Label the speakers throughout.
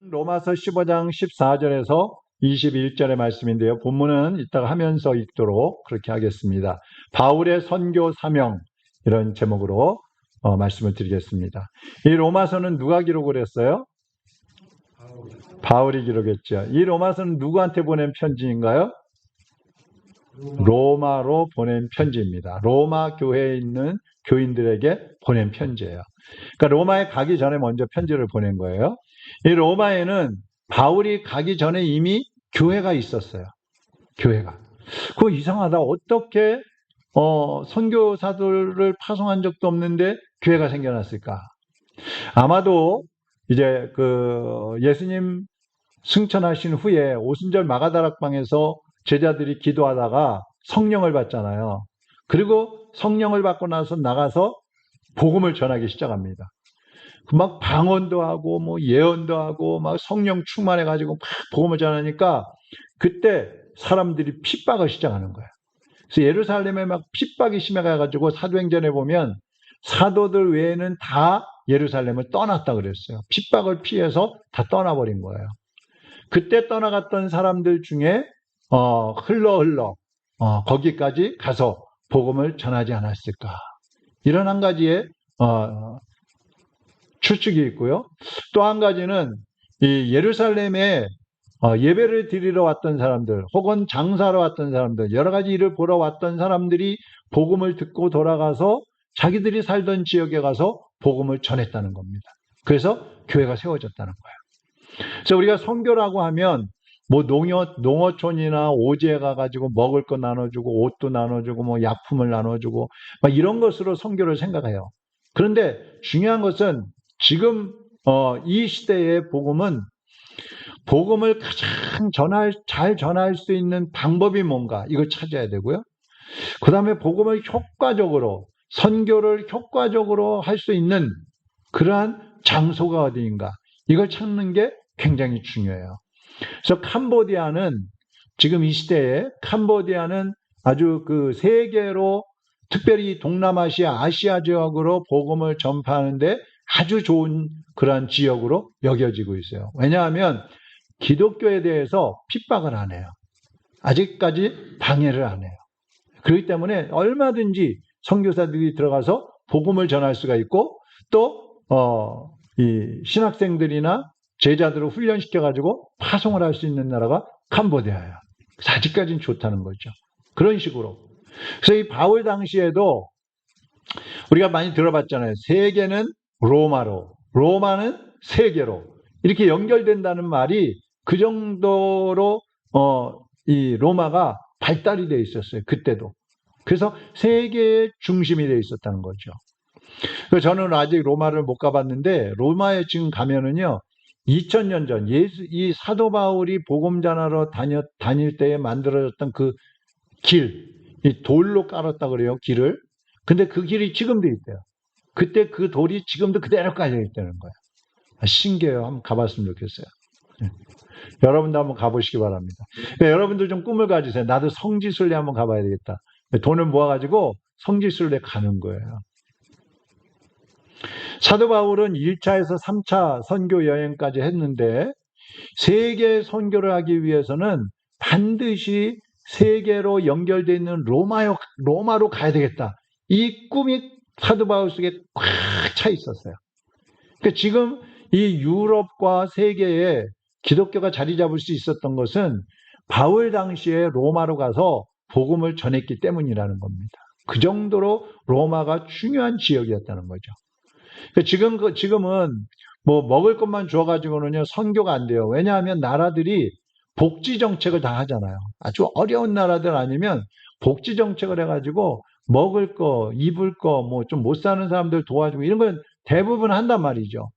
Speaker 1: 로마서 15장 14절에서 21절의 말씀인데요. 본문은 이따가 하면서 읽도록 그렇게 하겠습니다. 바울의 선교 사명, 이런 제목으로 말씀을 드리겠습니다. 이 로마서는 누가 기록을 했어요? 바울이 기록했죠. 이 로마서는 누구한테 보낸 편지인가요? 로마로 보낸 편지입니다. 로마 교회에 있는 교인들에게 보낸 편지예요. 그러니까 로마에 가기 전에 먼저 편지를 보낸 거예요. 이 로마에는 바울이 가기 전에 이미 교회가 있었어요. 교회가. 그거 이상하다. 어떻게 선교사들을 파송한 적도 없는데 교회가 생겨났을까? 아마도 이제 그 예수님 승천하신 후에 오순절 마가다락방에서 제자들이 기도하다가 성령을 받잖아요. 그리고 성령을 받고 나서 나가서 복음을 전하기 시작합니다. 막 방언도 하고 뭐 예언도 하고 막 성령 충만해가지고 막 복음을 전하니까 그때 사람들이 핍박을 시작하는 거예요. 그래서 예루살렘에 막 핍박이 심해가지고 사도행전에 보면 사도들 외에는 다 예루살렘을 떠났다 그랬어요. 핍박을 피해서 다 떠나버린 거예요. 그때 떠나갔던 사람들 중에 흘러 거기까지 가서 복음을 전하지 않았을까. 이런 한 가지의 추측이 있고요. 또 한 가지는 이 예루살렘에 예배를 드리러 왔던 사람들 혹은 장사로 왔던 사람들 여러 가지 일을 보러 왔던 사람들이 복음을 듣고 돌아가서 자기들이 살던 지역에 가서 복음을 전했다는 겁니다. 그래서 교회가 세워졌다는 거예요. 그래서 우리가 선교라고 하면 뭐 농어촌이나 오지에 가가지고 먹을 거 나눠주고 옷도 나눠주고 뭐 약품을 나눠주고 막 이런 것으로 선교를 생각해요. 그런데 중요한 것은 지금 이 시대의 복음은 복음을 가장 잘 전할 수 있는 방법이 뭔가 이걸 찾아야 되고요. 그 다음에 복음을 효과적으로 선교를 효과적으로 할 수 있는 그러한 장소가 어디인가 이걸 찾는 게 굉장히 중요해요. 그래서 캄보디아는 지금 이 시대에 캄보디아는 아주 그 세계로 특별히 동남아시아, 아시아 지역으로 복음을 전파하는데 아주 좋은 그러한 지역으로 여겨지고 있어요. 왜냐하면 기독교에 대해서 핍박을 안 해요. 아직까지 방해를 안 해요. 그렇기 때문에 얼마든지 선교사들이 들어가서 복음을 전할 수가 있고 또 이 신학생들이나 제자들을 훈련시켜가지고 파송을 할 수 있는 나라가 캄보디아예요. 아직까지는 좋다는 거죠. 그런 식으로. 그래서 이 바울 당시에도 우리가 많이 들어봤잖아요. 세계는 로마로, 로마는 세계로 이렇게 연결된다는 말이 그 정도로 이 로마가 발달이 되어 있었어요. 그때도. 그래서 세계의 중심이 되어 있었다는 거죠. 저는 아직 로마를 못 가봤는데 로마에 지금 가면은요. 2000년 전 이 사도 바울이 복음 전하러 다닐 때에 만들어졌던 그 길, 이 돌로 깔았다 그래요. 길을. 근데 그 길이 지금도 있대요. 그때 그 돌이 지금도 그대로 깔려 있다는 거예요. 신기해요. 한번 가봤으면 좋겠어요. 여러분도 한번 가보시기 바랍니다. 그러니까 여러분들 좀 꿈을 가지세요. 나도 성지순례 한번 가봐야 되겠다. 돈을 모아가지고 성지순례 가는 거예요. 사도 바울은 1차에서 3차 선교 여행까지 했는데 세계 선교를 하기 위해서는 반드시 세계로 연결되어 있는 로마로 가야 되겠다. 이 꿈이 사도 바울 속에 꽉 차 있었어요. 그러니까 지금 이 유럽과 세계에 기독교가 자리 잡을 수 있었던 것은 바울 당시에 로마로 가서 복음을 전했기 때문이라는 겁니다. 그 정도로 로마가 중요한 지역이었다는 거죠. 지금은 뭐 먹을 것만 줘가지고는요 선교가 안 돼요. 왜냐하면 나라들이 복지 정책을 다 하잖아요. 아주 어려운 나라들 아니면 복지 정책을 해가지고 먹을 거, 입을 거, 뭐 좀 못 사는 사람들 도와주고 이런 건 대부분 한단 말이죠.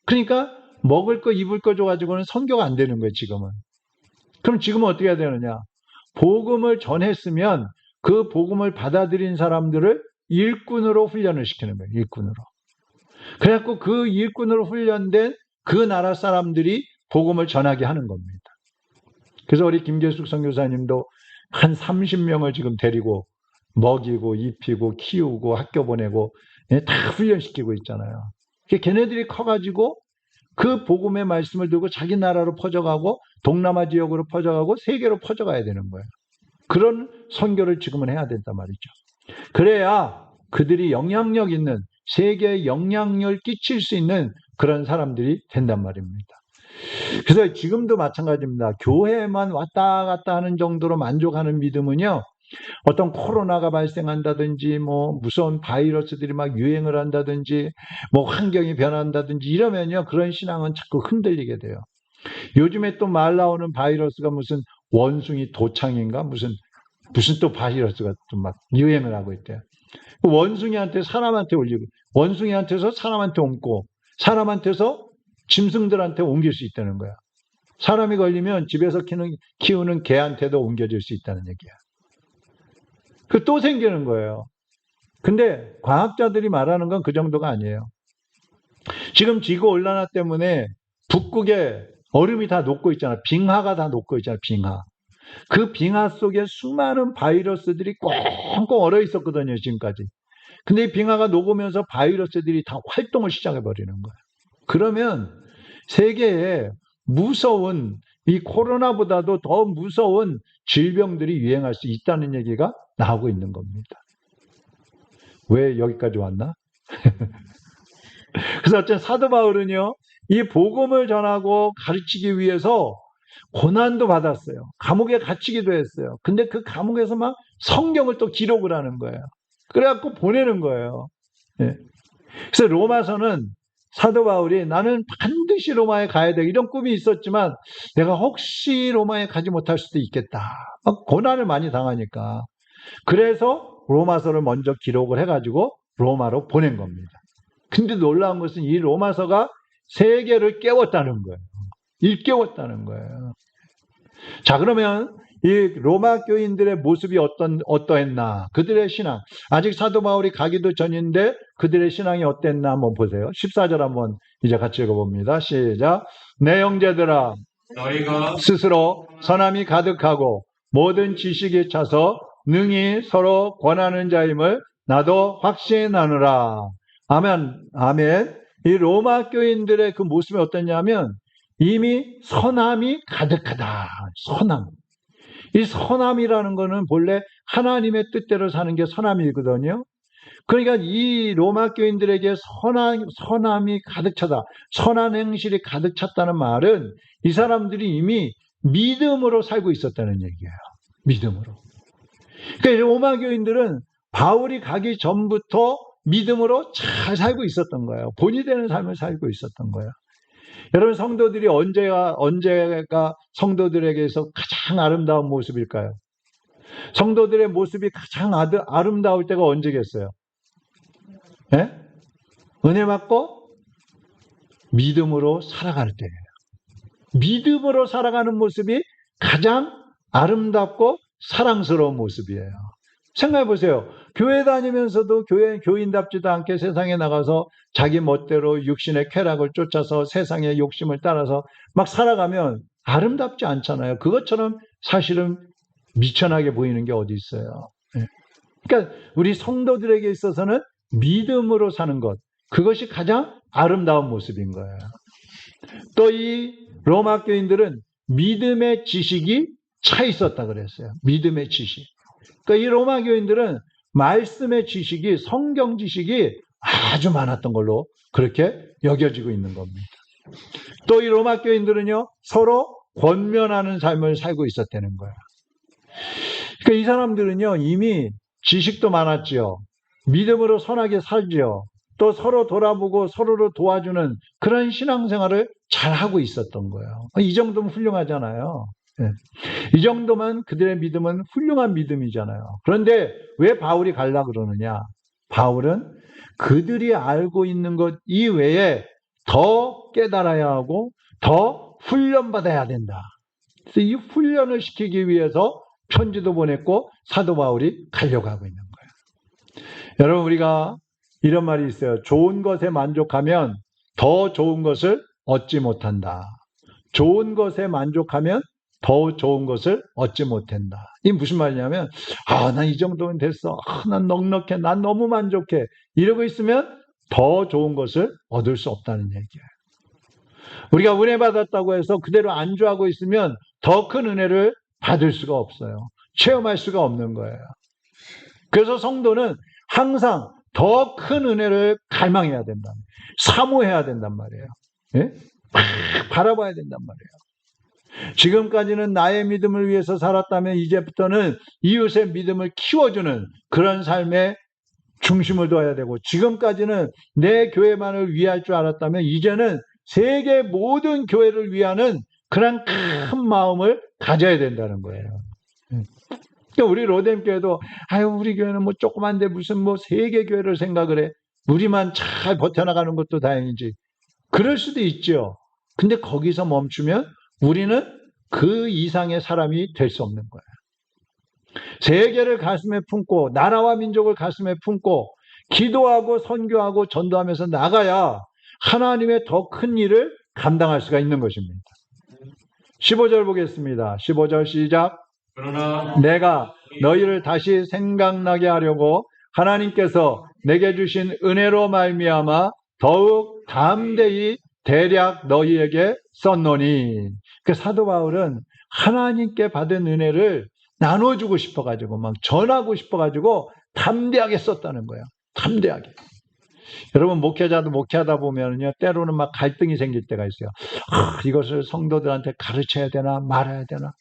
Speaker 1: 그러니까 먹을 거, 입을 거 줘가지고는 선교가 안 되는 거예요. 지금은. 그럼 지금은 어떻게 해야 되느냐? 복음을 전했으면 그 복음을 받아들인 사람들을 일꾼으로 훈련을 시키는 거예요. 일꾼으로. 그래갖고 그 일꾼으로 훈련된 그 나라 사람들이 복음을 전하게 하는 겁니다. 그래서 우리 김계숙 선교사님도 한 30명을 지금 데리고 먹이고 입히고 키우고 학교 보내고 다 훈련시키고 있잖아요. 걔네들이 커가지고 그 복음의 말씀을 들고 자기 나라로 퍼져가고 동남아 지역으로 퍼져가고 세계로 퍼져가야 되는 거예요. 그런 선교를 지금은 해야 된단 말이죠. 그래야 그들이 영향력 있는, 세계에 영향력을 끼칠 수 있는 그런 사람들이 된단 말입니다. 그래서 지금도 마찬가지입니다. 교회만 왔다 갔다 하는 정도로 만족하는 믿음은요, 어떤 코로나가 발생한다든지, 무서운 바이러스들이 막 유행을 한다든지, 환경이 변한다든지 이러면요, 그런 신앙은 자꾸 흔들리게 돼요. 요즘에 또 말 나오는 바이러스가 무슨 원숭이 도창인가? 무슨 또 바이러스가 좀 막 유행을 하고 있대요. 원숭이한테 사람한테 올리고, 원숭이한테서 사람한테 옮고, 사람한테서 짐승들한테 옮길 수 있다는 거야. 사람이 걸리면 집에서 키우는 개한테도 옮겨질 수 있다는 얘기야. 그 또 생기는 거예요. 근데 과학자들이 말하는 건 그 정도가 아니에요. 지금 지구온난화 때문에 북극에 얼음이 다 녹고 있잖아. 빙하가 다 녹고 있잖아. 빙하. 그 빙하 속에 수많은 바이러스들이 꽁꽁 얼어 있었거든요. 지금까지. 근데 이 빙하가 녹으면서 바이러스들이 다 활동을 시작해 버리는 거예요. 그러면 세계에 무서운 이 코로나보다도 더 무서운 질병들이 유행할 수 있다는 얘기가 나오고 있는 겁니다. 왜 여기까지 왔나? 그래서 어쨌든 사도 바울은요, 이 복음을 전하고 가르치기 위해서 고난도 받았어요. 감옥에 갇히기도 했어요. 근데 그 감옥에서 막 성경을 또 기록을 하는 거예요. 그래갖고 보내는 거예요. 예. 그래서 로마서는 사도 바울이 나는 반드시 로마에 가야 돼. 이런 꿈이 있었지만 내가 혹시 로마에 가지 못할 수도 있겠다. 막 고난을 많이 당하니까. 그래서 로마서를 먼저 기록을 해가지고 로마로 보낸 겁니다. 근데 놀라운 것은 이 로마서가 세계를 깨웠다는 거예요. 일깨웠다는 거예요. 자, 그러면 이 로마 교인들의 모습이 어떠했나? 그들의 신앙. 아직 사도 바울이 가기도 전인데 그들의 신앙이 어땠나 한번 보세요. 14절 한번 이제 같이 읽어봅니다. 시작. 내 형제들아,
Speaker 2: 너희가
Speaker 1: 스스로 선함이 가득하고 모든 지식에 차서 능히 서로 권하는 자임을 나도 확신하노라. 아멘. 아멘. 이 로마 교인들의 그 모습이 어땠냐면 이미 선함이 가득하다. 선함. 이 선함이라는 거는 본래 하나님의 뜻대로 사는 게 선함이거든요. 그러니까 이 로마 교인들에게 선함이 가득 차다. 선한 행실이 가득 찼다는 말은 이 사람들이 이미 믿음으로 살고 있었다는 얘기예요. 믿음으로. 그러니까 로마 교인들은 바울이 가기 전부터 믿음으로 잘 살고 있었던 거예요. 본이 되는 삶을 살고 있었던 거예요. 여러분, 성도들이 언제가 성도들에게서 가장 아름다운 모습일까요? 성도들의 모습이 가장 아름다울 때가 언제겠어요? 네? 은혜 받고 믿음으로 살아갈 때예요. 믿음으로 살아가는 모습이 가장 아름답고 사랑스러운 모습이에요. 생각해 보세요. 교회 다니면서도 교인답지도 않게 세상에 나가서 자기 멋대로 육신의 쾌락을 쫓아서 세상의 욕심을 따라서 막 살아가면 아름답지 않잖아요. 그것처럼 사실은 미천하게 보이는 게 어디 있어요. 그러니까 우리 성도들에게 있어서는 믿음으로 사는 것, 그것이 가장 아름다운 모습인 거예요. 또 이 로마 교인들은 믿음의 지식이 차 있었다 그랬어요. 믿음의 지식. 그러니까 이 로마 교인들은 말씀의 지식이, 성경 지식이 아주 많았던 걸로 그렇게 여겨지고 있는 겁니다. 또 이 로마 교인들은요, 서로 권면하는 삶을 살고 있었다는 거예요. 그러니까 이 사람들은요, 이미 지식도 많았지요. 믿음으로 선하게 살지요. 또 서로 돌아보고 서로를 도와주는 그런 신앙생활을 잘하고 있었던 거예요. 이 정도면 훌륭하잖아요. 네. 이 정도면 그들의 믿음은 훌륭한 믿음이잖아요. 그런데 왜 바울이 가려고 그러느냐? 바울은 그들이 알고 있는 것 이외에 더 깨달아야 하고 더 훈련받아야 된다. 그래서 이 훈련을 시키기 위해서 편지도 보냈고 사도 바울이 가려고 하고 있는 거예요. 여러분, 우리가 이런 말이 있어요. 좋은 것에 만족하면 더 좋은 것을 얻지 못한다. 좋은 것에 만족하면 더 좋은 것을 얻지 못한다. 이게 무슨 말이냐면, 난 이 정도면 됐어. 난 넉넉해. 난 너무 만족해. 이러고 있으면 더 좋은 것을 얻을 수 없다는 얘기예요. 우리가 은혜 받았다고 해서 그대로 안주하고 있으면 더 큰 은혜를 받을 수가 없어요. 체험할 수가 없는 거예요. 그래서 성도는 항상 더 큰 은혜를 갈망해야 된다. 사모해야 된단 말이에요. 예? 바라봐야 된단 말이에요. 지금까지는 나의 믿음을 위해서 살았다면 이제부터는 이웃의 믿음을 키워주는 그런 삶에 중심을 둬야 되고, 지금까지는 내 교회만을 위할 줄 알았다면 이제는 세계 모든 교회를 위하는 그런 큰 마음을 가져야 된다는 거예요. 우리 로뎀교회도 아유 우리 교회는 뭐 조그만데 무슨 뭐 세계 교회를 생각을 해. 우리만 잘 버텨나가는 것도 다행이지. 그럴 수도 있죠. 근데 거기서 멈추면 우리는 그 이상의 사람이 될 수 없는 거예요. 세계를 가슴에 품고 나라와 민족을 가슴에 품고 기도하고 선교하고 전도하면서 나가야 하나님의 더 큰 일을 감당할 수가 있는 것입니다. 15절 보겠습니다. 15절 시작.
Speaker 2: 그러나
Speaker 1: 내가 너희를 다시 생각나게 하려고 하나님께서 내게 주신 은혜로 말미암아 더욱 담대히 대략 너희에게 썼노니. 그 사도 바울은 하나님께 받은 은혜를 나눠주고 싶어가지고 막 전하고 싶어가지고 담대하게 썼다는 거예요. 담대하게. 여러분 목회자도 목회하다 보면요 때로는 막 갈등이 생길 때가 있어요. 이것을 성도들한테 가르쳐야 되나 말아야 되나,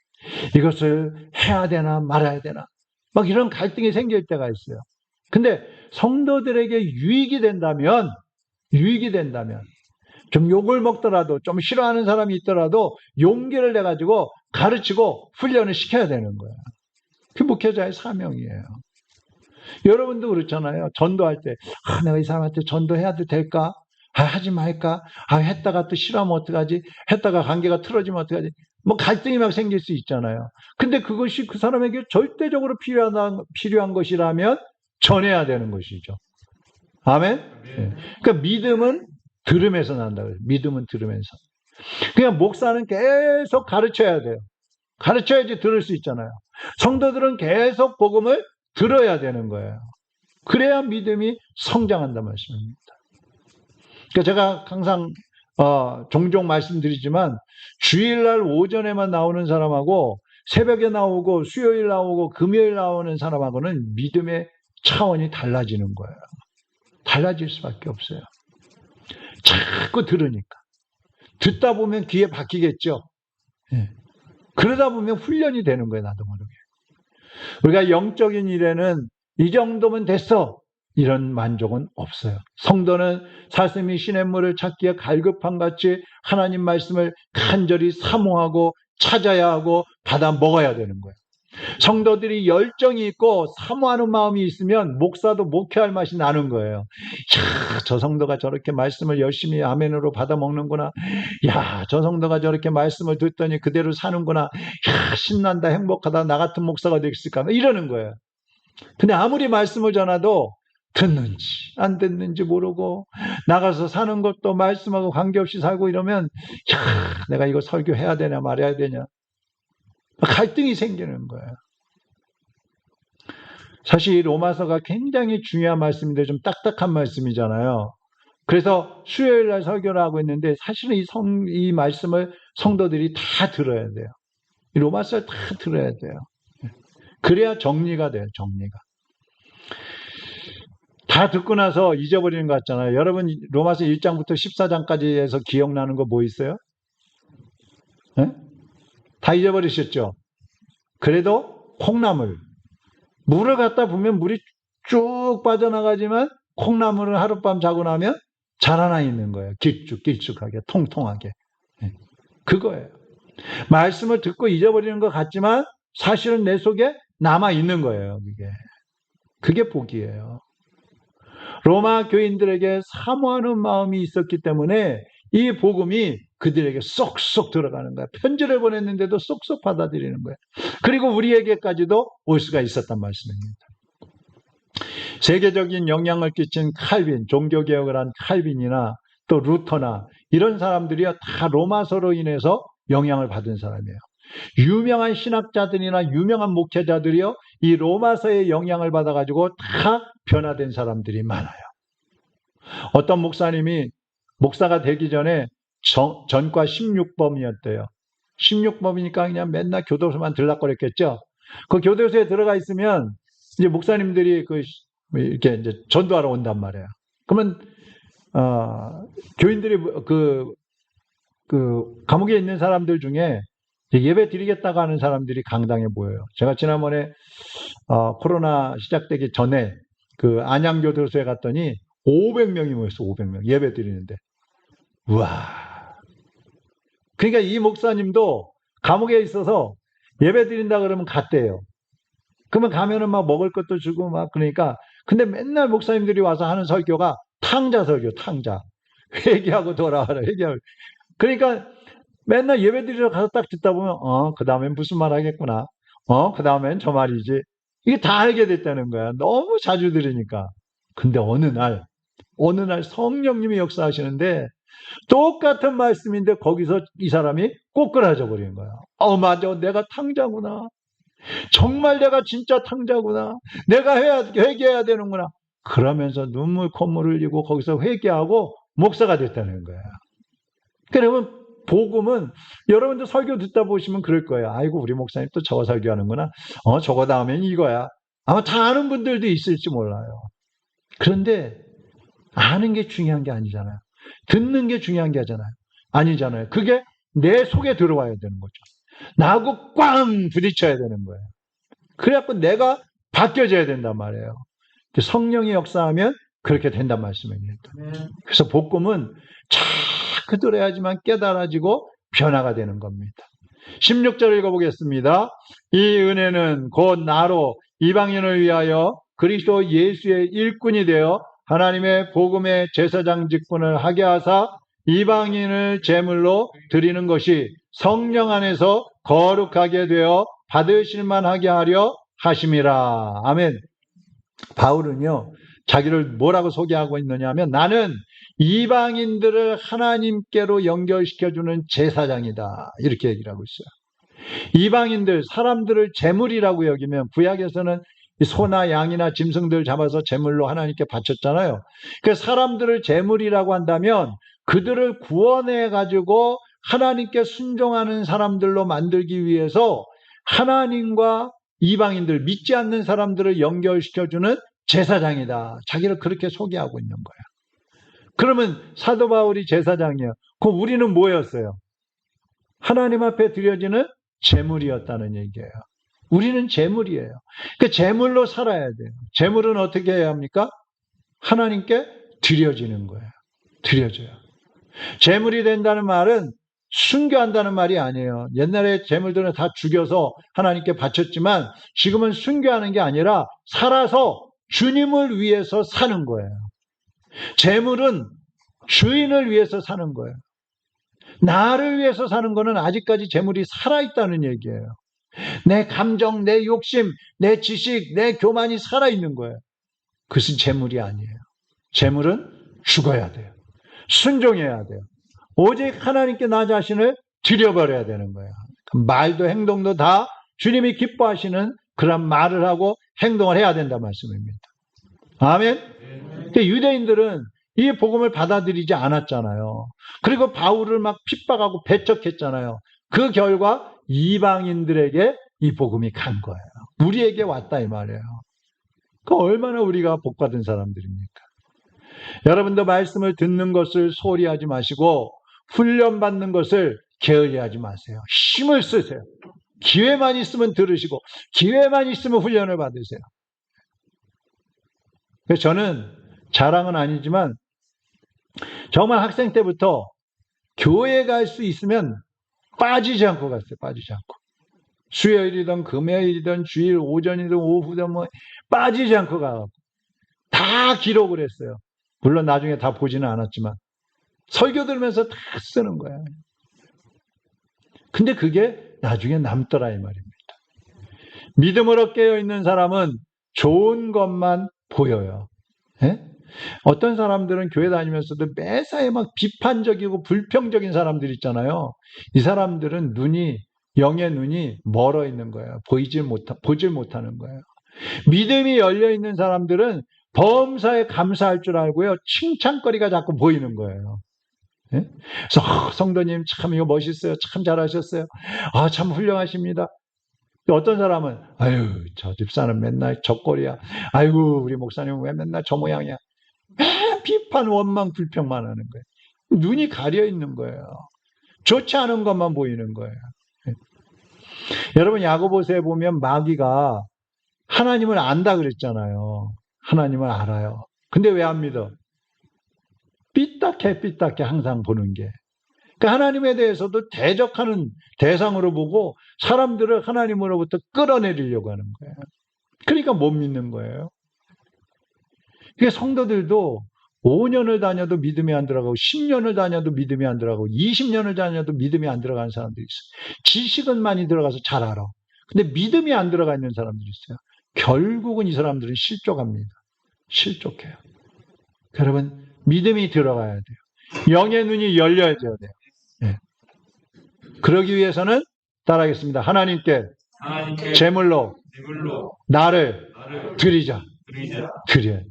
Speaker 1: 이것을 해야 되나 말아야 되나, 막 이런 갈등이 생길 때가 있어요. 근데 성도들에게 유익이 된다면 좀 욕을 먹더라도 좀 싫어하는 사람이 있더라도 용기를 내 가지고 가르치고 훈련을 시켜야 되는 거예요. 그게 목회자의 사명이에요. 여러분도 그렇잖아요. 전도할 때 내가 이 사람한테 전도해야도 될까? 하지 말까? 했다가 또 싫어하면 어떡하지? 했다가 관계가 틀어지면 어떡하지? 뭐 갈등이 막 생길 수 있잖아요. 근데 그것이 그 사람에게 절대적으로 필요한 것이라면 전해야 되는 것이죠. 아멘? 네. 그러니까 믿음은 들음에서 난다고요. 믿음은 들으면서. 그냥 목사는 계속 가르쳐야 돼요. 가르쳐야지 들을 수 있잖아요. 성도들은 계속 복음을 들어야 되는 거예요. 그래야 믿음이 성장한다는 말씀입니다. 그러니까 제가 항상 종종 말씀드리지만 주일날 오전에만 나오는 사람하고 새벽에 나오고 수요일 나오고 금요일 나오는 사람하고는 믿음의 차원이 달라지는 거예요. 달라질 수밖에 없어요. 자꾸 들으니까. 듣다 보면 귀에 박히겠죠. 예. 그러다 보면 훈련이 되는 거예요. 나도 모르게. 우리가 영적인 일에는 이 정도면 됐어, 이런 만족은 없어요. 성도는 사슴이 시냇물을 찾기에 갈급함같이 하나님 말씀을 간절히 사모하고 찾아야 하고 받아 먹어야 되는 거예요. 성도들이 열정이 있고 사모하는 마음이 있으면 목사도 목회할 맛이 나는 거예요. 야, 저 성도가 저렇게 말씀을 열심히 아멘으로 받아 먹는구나. 야, 저 성도가 저렇게 말씀을 듣더니 그대로 사는구나. 야, 신난다, 행복하다, 나 같은 목사가 됐을까, 이러는 거예요. 근데 아무리 말씀을 전해도 듣는지 안 듣는지 모르고 나가서 사는 것도 말씀하고 관계없이 살고 이러면 야, 내가 이거 설교해야 되냐 말아야 되냐, 갈등이 생기는 거예요. 사실 로마서가 굉장히 중요한 말씀인데 좀 딱딱한 말씀이잖아요. 그래서 수요일 날 설교를 하고 있는데 사실은 이 말씀을 성도들이 다 들어야 돼요. 이 로마서를 다 들어야 돼요. 그래야 정리가 돼요. 정리가. 다 듣고 나서 잊어버리는 것 같잖아요. 여러분 로마서 1장부터 14장까지 해서 기억나는 거 뭐 있어요? 네? 다 잊어버리셨죠? 그래도 콩나물, 물을 갖다 보면 물이 쭉 빠져나가지만 콩나물은 하룻밤 자고 나면 자라나 있는 거예요. 길쭉하게 통통하게. 그거예요. 말씀을 듣고 잊어버리는 것 같지만 사실은 내 속에 남아 있는 거예요. 그게 복이에요. 로마 교인들에게 사모하는 마음이 있었기 때문에 이 복음이 그들에게 쏙쏙 들어가는 거야. 편지를 보냈는데도 쏙쏙 받아들이는 거야. 그리고 우리에게까지도 올 수가 있었단 말씀입니다. 세계적인 영향을 끼친 칼빈, 종교개혁을 한 칼빈이나 또 루터나 이런 사람들이요 다 로마서로 인해서 영향을 받은 사람이에요. 유명한 신학자들이나 유명한 목회자들이요 이 로마서의 영향을 받아가지고 다 변화된 사람들이 많아요. 어떤 목사님이 목사가 되기 전에 전과 16범이었대요. 16범이니까 그냥 맨날 교도소만 들락거렸겠죠. 그 교도소에 들어가 있으면 이제 목사님들이 이렇게 이제 전도하러 온단 말이에요. 그러면 교인들이 감옥에 있는 사람들 중에 예배 드리겠다고 하는 사람들이 강당에 모여요. 제가 지난번에 코로나 시작되기 전에 그 안양교도소에 갔더니 500명이 모였어. 500명 예배 드리는데. 우와. 그러니까 이 목사님도 감옥에 있어서 예배 드린다 그러면 갔대요. 그러면 가면은 막 먹을 것도 주고 막 그러니까. 근데 맨날 목사님들이 와서 하는 설교가 탕자 설교, 탕자. 회개하고 돌아와라, 회개하고. 그러니까 맨날 예배 드리러 가서 딱 듣다 보면, 그 다음엔 무슨 말 하겠구나. 그 다음엔 저 말이지. 이게 다 알게 됐다는 거야. 너무 자주 들으니까. 근데 어느 날 성령님이 역사하시는데 똑같은 말씀인데 거기서 이 사람이 꼬꾸라져 버리는 거야. 맞아. 내가 탕자구나. 정말 내가 진짜 탕자구나. 내가 회개해야 되는구나. 그러면서 눈물 콧물 흘리고 거기서 회개하고 목사가 됐다는 거야. 그러면 복음은 여러분들 설교 듣다 보시면 그럴 거예요. 아이고 우리 목사님 또 저거 설교하는구나. 저거 다음엔 이거야. 아마 다 아는 분들도 있을지 몰라요. 그런데 아는 게 중요한 게 아니잖아요. 듣는 게 중요한 게 아니잖아요. 그게 내 속에 들어와야 되는 거죠. 나하고 꽝 부딪혀야 되는 거예요. 그래갖고 내가 바뀌어져야 된단 말이에요. 성령이 역사하면 그렇게 된단 말씀입니다. 그래서 복음은 자꾸 들어야지만 깨달아지고 변화가 되는 겁니다. 16절 읽어보겠습니다. 이 은혜는 곧 나로 이방인을 위하여 그리스도 예수의 일꾼이 되어 하나님의 복음의 제사장 직분을 하게 하사 이방인을 제물로 드리는 것이 성령 안에서 거룩하게 되어 받으실 만하게 하려 하심이라. 아멘. 바울은요, 자기를 뭐라고 소개하고 있느냐 하면 나는 이방인들을 하나님께로 연결시켜주는 제사장이다. 이렇게 얘기를 하고 있어요. 이방인들, 사람들을 제물이라고 여기면 구약에서는 소나 양이나 짐승들 잡아서 제물로 하나님께 바쳤잖아요. 그 사람들을 제물이라고 한다면 그들을 구원해가지고 하나님께 순종하는 사람들로 만들기 위해서 하나님과 이방인들, 믿지 않는 사람들을 연결시켜주는 제사장이다. 자기를 그렇게 소개하고 있는 거예요. 그러면 사도 바울이 제사장이에요. 그럼 우리는 뭐였어요? 하나님 앞에 드려지는 제물이었다는 얘기예요. 우리는 제물이에요. 그 제물로 살아야 돼요. 제물은 어떻게 해야 합니까? 하나님께 드려지는 거예요. 드려져요. 제물이 된다는 말은 순교한다는 말이 아니에요. 옛날에 제물들은 다 죽여서 하나님께 바쳤지만 지금은 순교하는 게 아니라 살아서 주님을 위해서 사는 거예요. 제물은 주인을 위해서 사는 거예요. 나를 위해서 사는 거는 아직까지 제물이 살아있다는 얘기예요. 내 감정, 내 욕심, 내 지식, 내 교만이 살아있는 거예요. 그것은 제물이 아니에요. 제물은 죽어야 돼요. 순종해야 돼요. 오직 하나님께 나 자신을 드려버려야 되는 거예요. 말도 행동도 다 주님이 기뻐하시는 그런 말을 하고 행동을 해야 된다 말씀입니다. 아멘? 근데 유대인들은 이 복음을 받아들이지 않았잖아요. 그리고 바울을 막 핍박하고 배척했잖아요. 그 결과 이방인들에게 이 복음이 간 거예요. 우리에게 왔다 이 말이에요. 그 얼마나 우리가 복받은 사람들입니까? 여러분도 말씀을 듣는 것을 소홀히 하지 마시고 훈련받는 것을 게을리하지 마세요. 힘을 쓰세요. 기회만 있으면 들으시고 기회만 있으면 훈련을 받으세요. 그래서 저는 자랑은 아니지만 정말 학생 때부터 교회 갈 수 있으면 빠지지 않고 갔어요. 빠지지 않고. 수요일이든 금요일이든 주일 오전이든 오후든 뭐 빠지지 않고 가고 다 기록을 했어요. 물론 나중에 다 보지는 않았지만 설교 들으면서 다 쓰는 거야. 근데 그게 나중에 남더라 이 말입니다. 믿음으로 깨어있는 사람은 좋은 것만 보여요. 예? 어떤 사람들은 교회 다니면서도 매사에 막 비판적이고 불평적인 사람들 있잖아요. 이 사람들은 영의 눈이 멀어 있는 거예요. 보질 못하는 거예요. 믿음이 열려 있는 사람들은 범사에 감사할 줄 알고요. 칭찬거리가 자꾸 보이는 거예요. 예? 그래서 성도님 참 이거 멋있어요. 참 잘하셨어요. 아, 참 훌륭하십니다. 어떤 사람은 아유, 저 집사는 맨날 저 꼴이야. 아이고, 우리 목사님은 왜 맨날 저 모양이야. 비판, 원망, 불평만 하는 거예요. 눈이 가려 있는 거예요. 좋지 않은 것만 보이는 거예요. 여러분, 야고보서에 보면 마귀가 하나님을 안다 그랬잖아요. 하나님을 알아요. 근데 왜 안 믿어? 삐딱해 항상 보는 게. 그러니까 하나님에 대해서도 대적하는 대상으로 보고 사람들을 하나님으로부터 끌어내리려고 하는 거예요. 그러니까 못 믿는 거예요. 그러니까 성도들도 5년을 다녀도 믿음이 안 들어가고 10년을 다녀도 믿음이 안 들어가고 20년을 다녀도 믿음이 안 들어가는 사람들이 있어요. 지식은 많이 들어가서 잘 알아. 근데 믿음이 안 들어가 있는 사람들이 있어요. 결국은 이 사람들은 실족합니다. 실족해요. 여러분, 믿음이 들어가야 돼요. 영의 눈이 열려야 돼요. 네. 그러기 위해서는 따라하겠습니다. 하나님께 제물로 나를 드리자. 드려야 돼요.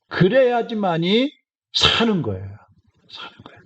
Speaker 1: 그래야지만이 사는 거예요. 사는 거예요.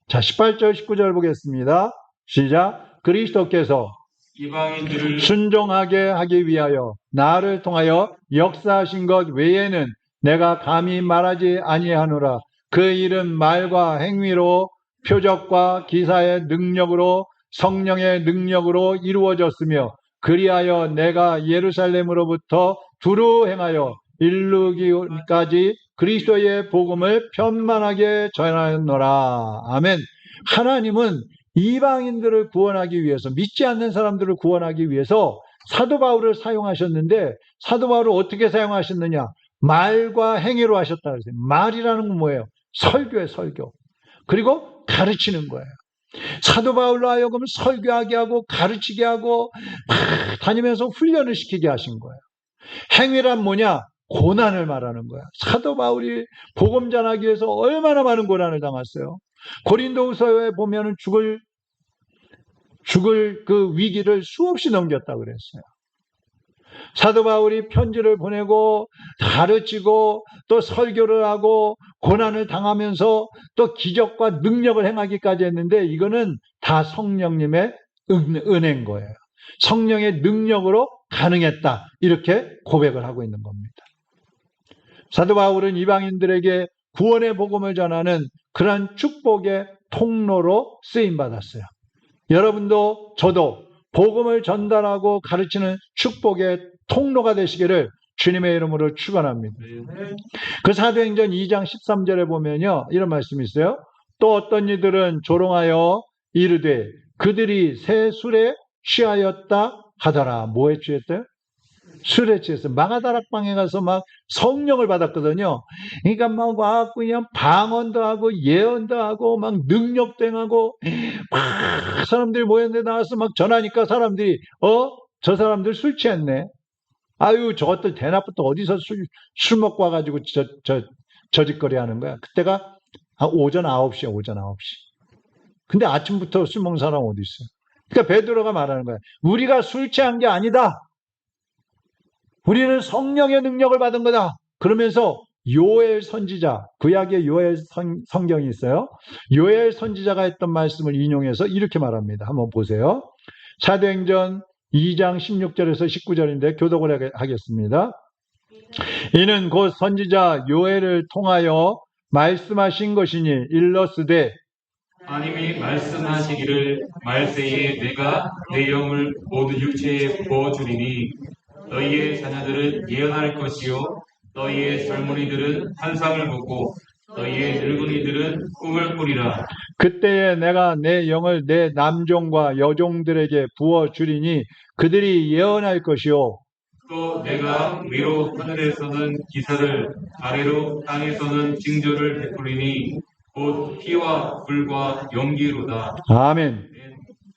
Speaker 1: 자, 18절, 19절 보겠습니다. 시작. 그리스도께서
Speaker 2: 이방인들을
Speaker 1: 순종하게 하기 위하여 나를 통하여 역사하신 것 외에는 내가 감히 말하지 아니하노라. 그 일은 말과 행위로 표적과 기사의 능력으로 성령의 능력으로 이루어졌으며 그리하여 내가 예루살렘으로부터 두루 행하여 이르기까지 그리스도의 복음을 편만하게 전하였노라. 아멘. 하나님은 이방인들을 구원하기 위해서, 믿지 않는 사람들을 구원하기 위해서 사도 바울을 사용하셨는데, 사도 바울을 어떻게 사용하셨느냐? 말과 행위로 하셨다 그랬어요. 말이라는 건 뭐예요? 설교예요, 설교. 그리고 가르치는 거예요. 사도 바울로 하여금 설교하게 하고 가르치게 하고 막 다니면서 훈련을 시키게 하신 거예요. 행위란 뭐냐? 고난을 말하는 거야. 사도 바울이 복음 전하기 위해서 얼마나 많은 고난을 당했어요. 고린도후서에 보면은 죽을 그 위기를 수없이 넘겼다고 그랬어요. 사도 바울이 편지를 보내고 가르치고 또 설교를 하고 고난을 당하면서 또 기적과 능력을 행하기까지 했는데 이거는 다 성령님의 은혜인 거예요. 성령의 능력으로 가능했다. 이렇게 고백을 하고 있는 겁니다. 사도 바울은 이방인들에게 구원의 복음을 전하는 그러한 축복의 통로로 쓰임받았어요. 여러분도 저도 복음을 전달하고 가르치는 축복의 통로가 되시기를 주님의 이름으로 축원합니다. 그 사도행전 2장 13절에 보면요, 이런 말씀이 있어요. 또 어떤 이들은 조롱하여 이르되 그들이 새 술에 취하였다 하더라. 뭐에 취했대요? 술에 취했어요. 마가다락방에 가서 막 성령을 받았거든요. 그러니까 막 와갖고 그냥 방언도 하고 예언도 하고 막 능력도 행하고 막 사람들이 모였는데 나와서 막 전하니까 사람들이 저 사람들 술 취했네. 아유, 저것들 대낮부터 어디서 술 먹고 와가지고 저 짓거리 하는 거야. 그때가 오전 9시야, 오전 9시. 근데 아침부터 술 먹는 사람 어디 있어요? 그러니까 베드로가 말하는 거야. 우리가 술 취한 게 아니다. 우리는 성령의 능력을 받은 거다. 그러면서 요엘 선지자, 구약의 요엘 성경이 있어요. 요엘 선지자가 했던 말씀을 인용해서 이렇게 말합니다. 한번 보세요. 사도행전 2장 16절에서 19절인데 교독을 하겠습니다. 이는 곧 선지자 요엘을 통하여 말씀하신 것이니 일러스되
Speaker 2: 하나님이 말씀하시기를 말세에 내가 내 영을 모든 육체에 부어주리니 너희의 자녀들은 예언할 것이요 너희의 젊은이들은 환상을 보고 너희의 늙은이들은 꿈을 꾸리라.
Speaker 1: 그때에 내가 내 영을 내 남종과 여종들에게 부어주리니 그들이 예언할 것이요
Speaker 2: 또 내가 위로 하늘에서는 기사를 아래로 땅에서는 징조를 베풀리니 곧 피와 불과 연기로다.
Speaker 1: 아멘.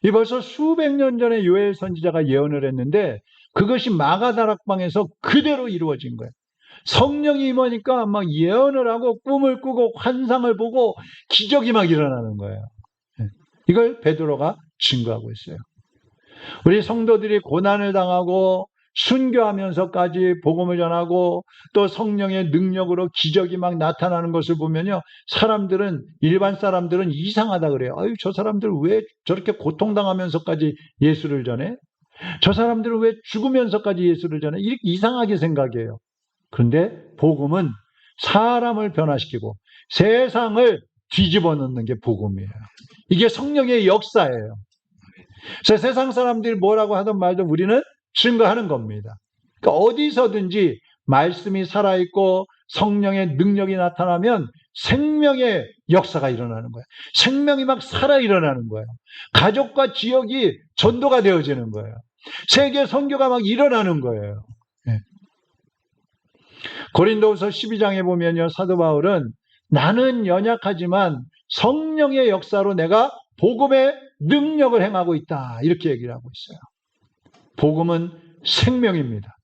Speaker 1: 이 벌써 수백 년 전에 요엘 선지자가 예언을 했는데 그것이 마가다락방에서 그대로 이루어진 거예요. 성령이 임하니까 막 예언을 하고 꿈을 꾸고 환상을 보고 기적이 막 일어나는 거예요. 이걸 베드로가 증거하고 있어요. 우리 성도들이 고난을 당하고 순교하면서까지 복음을 전하고 또 성령의 능력으로 기적이 막 나타나는 것을 보면요. 일반 사람들은 이상하다 그래요. 아유, 저 사람들 왜 저렇게 고통당하면서까지 예수를 전해? 저 사람들은 왜 죽으면서까지 예수를 전해? 이렇게 이상하게 생각해요. 그런데 복음은 사람을 변화시키고 세상을 뒤집어 놓는 게 복음이에요. 이게 성령의 역사예요. 그래서 세상 사람들이 뭐라고 하든 말든 우리는 증거하는 겁니다. 그러니까 어디서든지 말씀이 살아있고 성령의 능력이 나타나면 생명의 역사가 일어나는 거예요. 생명이 막 살아 일어나는 거예요. 가족과 지역이 전도가 되어지는 거예요. 세계 선교가 막 일어나는 거예요. 네. 고린도후서 12장에 보면요, 사도 바울은 나는 연약하지만 성령의 역사로 내가 복음의 능력을 행하고 있다, 이렇게 얘기를 하고 있어요. 복음은 생명입니다.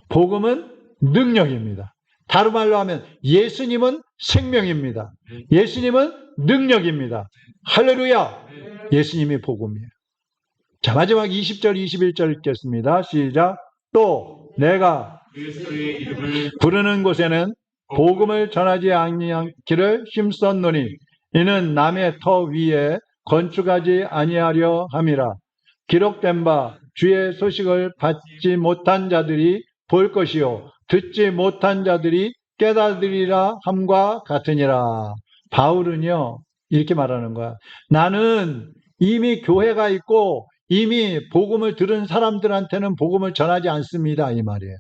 Speaker 1: 복음은 능력입니다. 다른 말로 하면 예수님은 생명입니다. 예수님은 능력입니다. 할렐루야! 예수님이 복음이에요. 자, 마지막 20절, 21절 읽겠습니다. 시작. 또 내가
Speaker 2: 그리스도의 이름을
Speaker 1: 부르는 곳에는 복음을 전하지 아니하기를 힘썼노니 이는 남의 터 위에 건축하지 아니하려 함이라. 기록된 바 주의 소식을 받지 못한 자들이 볼 것이요 듣지 못한 자들이 깨달으리라 함과 같으니라. 바울은요 이렇게 말하는 거야. 나는 이미 교회가 있고 이미 복음을 들은 사람들한테는 복음을 전하지 않습니다, 이 말이에요.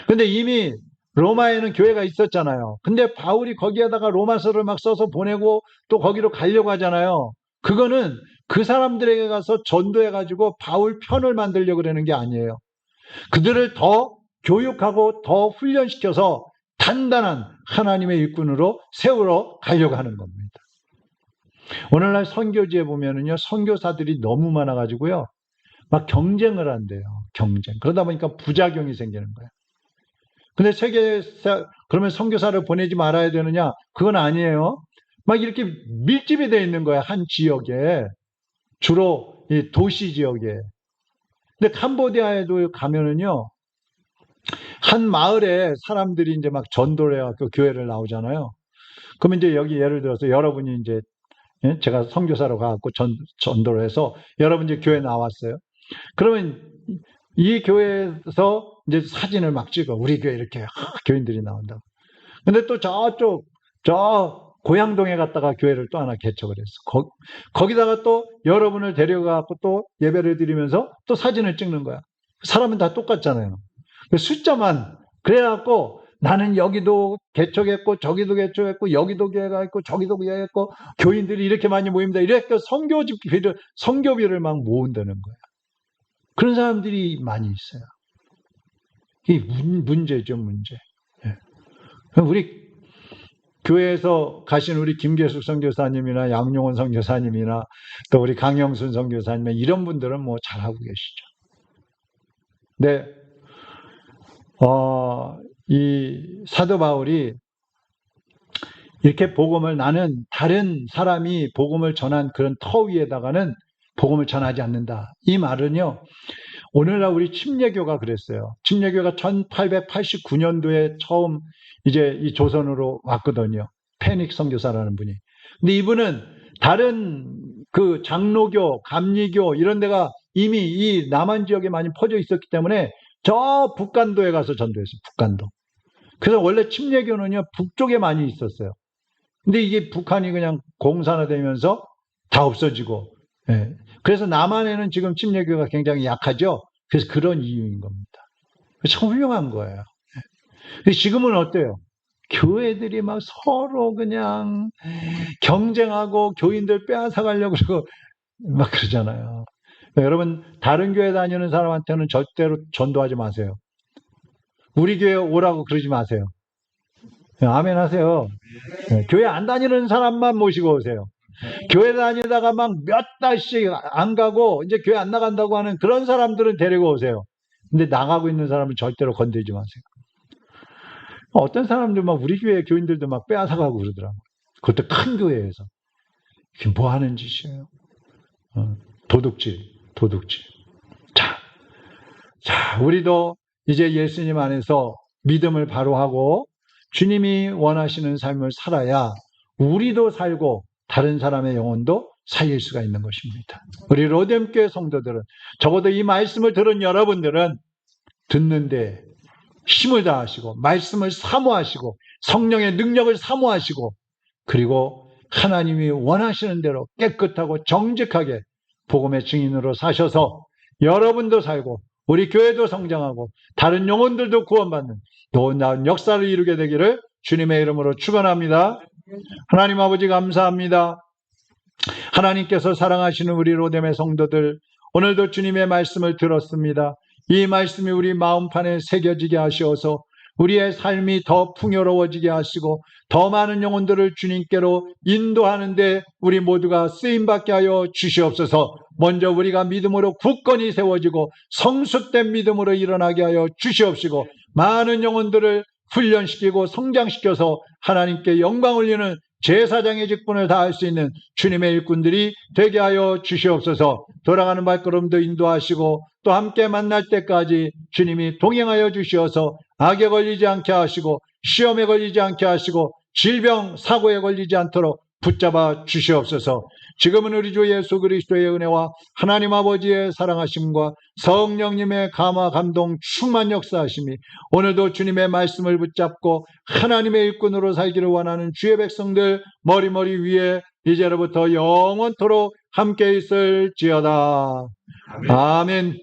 Speaker 1: 근데 이미 로마에는 교회가 있었잖아요. 근데 바울이 거기에다가 로마서를 막 써서 보내고 또 거기로 가려고 하잖아요. 그거는 그 사람들에게 가서 전도해가지고 바울 편을 만들려고 그러는 게 아니에요. 그들을 더 교육하고 더 훈련시켜서 단단한 하나님의 일꾼으로 세우러 가려고 하는 겁니다. 오늘날 선교지에 보면은요, 선교사들이 너무 많아가지고요, 막 경쟁을 한대요. 경쟁. 그러다 보니까 부작용이 생기는 거예요. 근데 그러면 선교사를 보내지 말아야 되느냐? 그건 아니에요. 막 이렇게 밀집이 되어 있는 거야, 한 지역에. 주로 이 도시 지역에. 근데 캄보디아에도 가면은요, 한 마을에 사람들이 이제 막 전도를 해갖고 교회를 나오잖아요. 그러면 이제 여기 예를 들어서 여러분이 이제, 제가 선교사로 가갖고 전도를 해서 여러분 이제 교회 나왔어요. 그러면 이 교회에서 이제 사진을 막 찍어. 우리 교회 이렇게 교인들이 나온다고. 근데 또 저 고양동에 갔다가 교회를 또 하나 개척을 했어. 거기다가 또 여러분을 데려가고 또 예배를 드리면서 또 사진을 찍는 거야. 사람은 다 똑같잖아요. 숫자만. 그래갖고 나는 여기도 개척했고 저기도 개척했고 여기도 교회가 있고 저기도 교회가 있고 교인들이 이렇게 많이 모입니다. 이렇게 선교비를 막 모은다는 거야. 그런 사람들이 많이 있어요. 이게 문제죠, 문제. 우리 교회에서 가신 우리 김계숙 선교사님이나 양용원 선교사님이나 또 우리 강영순 선교사님 이런 분들은 뭐 잘하고 계시죠. 네, 이 사도 바울이 이렇게 복음을 나는 다른 사람이 복음을 전한 그런 터 위에다가는 복음을 전하지 않는다. 이 말은요, 오늘날 우리 침례교가 그랬어요. 침례교가 1889년도에 처음 이제 이 조선으로 왔거든요. 페닉 선교사라는 분이. 근데 이분은 다른 그 장로교, 감리교 이런 데가 이미 이 남한 지역에 많이 퍼져 있었기 때문에 저 북간도에 가서 전도했어요. 북간도. 그래서 원래 침례교는요, 북쪽에 많이 있었어요. 근데 이게 북한이 그냥 공산화되면서 다 없어지고, 예. 그래서 남한에는 지금 침례교가 굉장히 약하죠. 그래서 그런 이유인 겁니다. 참 훌륭한 거예요. 근데 지금은 어때요? 교회들이 막 서로 그냥 경쟁하고 교인들 빼앗아 가려고 그러고 막 그러잖아요. 여러분, 다른 교회 다니는 사람한테는 절대로 전도하지 마세요. 우리 교회 오라고 그러지 마세요. 아멘 하세요. 교회 안 다니는 사람만 모시고 오세요. 교회 다니다가 막 몇 달씩 안 가고 이제 교회 안 나간다고 하는 그런 사람들은 데리고 오세요. 근데 나가고 있는 사람은 절대로 건들지 마세요. 어떤 사람들 막 우리 교회 교인들도 막 빼앗아가고 그러더라고요. 그것도 큰 교회에서. 이게 뭐 하는 짓이에요? 도둑질. 자, 자, 우리도 이제 예수님 안에서 믿음을 바로 하고 주님이 원하시는 삶을 살아야 우리도 살고 다른 사람의 영혼도 살릴 수가 있는 것입니다. 우리 로뎀교회 성도들은, 적어도 이 말씀을 들은 여러분들은 듣는데 힘을 다하시고 말씀을 사모하시고 성령의 능력을 사모하시고, 그리고 하나님이 원하시는 대로 깨끗하고 정직하게 복음의 증인으로 사셔서 여러분도 살고 우리 교회도 성장하고 다른 영혼들도 구원받는 놀라운 역사를 이루게 되기를 주님의 이름으로 축원합니다. 하나님 아버지 감사합니다. 하나님께서 사랑하시는 우리 로뎀의 성도들, 오늘도 주님의 말씀을 들었습니다. 이 말씀이 우리 마음판에 새겨지게 하시어서 우리의 삶이 더 풍요로워지게 하시고 더 많은 영혼들을 주님께로 인도하는데 우리 모두가 쓰임받게 하여 주시옵소서. 먼저 우리가 믿음으로 굳건히 세워지고 성숙된 믿음으로 일어나게 하여 주시옵시고, 많은 영혼들을 훈련시키고 성장시켜서 하나님께 영광 올리는 제사장의 직분을 다할 수 있는 주님의 일꾼들이 되게 하여 주시옵소서. 돌아가는 발걸음도 인도하시고 또 함께 만날 때까지 주님이 동행하여 주시어서 악에 걸리지 않게 하시고 시험에 걸리지 않게 하시고 질병 사고에 걸리지 않도록 붙잡아 주시옵소서. 지금은 우리 주 예수 그리스도의 은혜와 하나님 아버지의 사랑하심과 성령님의 감화 감동 충만 역사하심이 오늘도 주님의 말씀을 붙잡고 하나님의 일꾼으로 살기를 원하는 주의 백성들 머리머리 위에 이제로부터 영원토록 함께 있을지어다. 아멘.